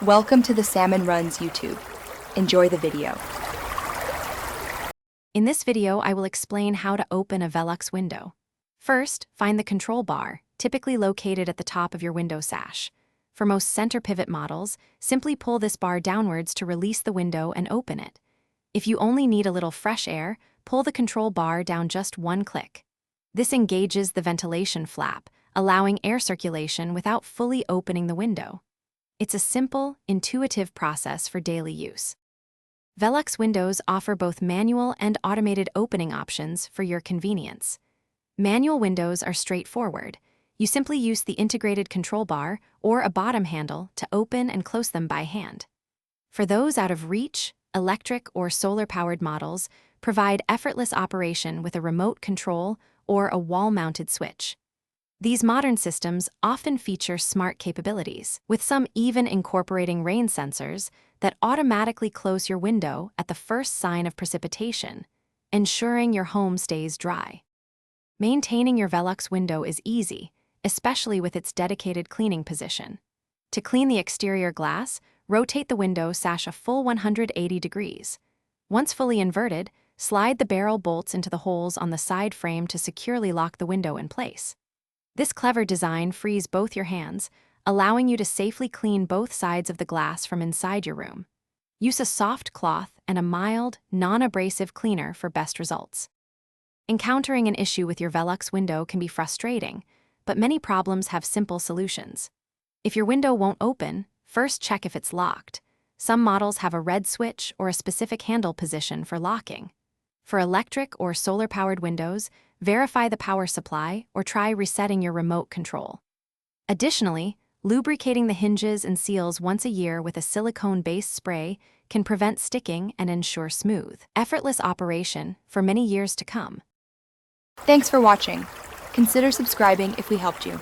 Welcome to the Salmon Runs YouTube. Enjoy the video. In this video, I will explain how to open a Velux window. First, find the control bar, typically located at the top of your window sash. For most center pivot models, simply pull this bar downwards to release the window and open it. If you only need a little fresh air, pull the control bar down just one click. This engages the ventilation flap, allowing air circulation without fully opening the window. It's a simple, intuitive process for daily use. Velux windows offer both manual and automated opening options for your convenience. Manual windows are straightforward. You simply use the integrated control bar or a bottom handle to open and close them by hand. For those out of reach, electric or solar-powered models provide effortless operation with a remote control or a wall-mounted switch. These modern systems often feature smart capabilities, with some even incorporating rain sensors that automatically close your window at the first sign of precipitation, ensuring your home stays dry. Maintaining your Velux window is easy, especially with its dedicated cleaning position. To clean the exterior glass, rotate the window sash a full 180 degrees. Once fully inverted, slide the barrel bolts into the holes on the side frame to securely lock the window in place. This clever design frees both your hands, allowing you to safely clean both sides of the glass from inside your room. Use a soft cloth and a mild, non-abrasive cleaner for best results. Encountering an issue with your Velux window can be frustrating, but many problems have simple solutions. If your window won't open, first check if it's locked. Some models have a red switch or a specific handle position for locking. For electric or solar-powered windows, verify the power supply or try resetting your remote control. Additionally, lubricating the hinges and seals once a year with a silicone-based spray can prevent sticking and ensure smooth, effortless operation for many years to come. Thanks for watching. Consider subscribing if we helped you.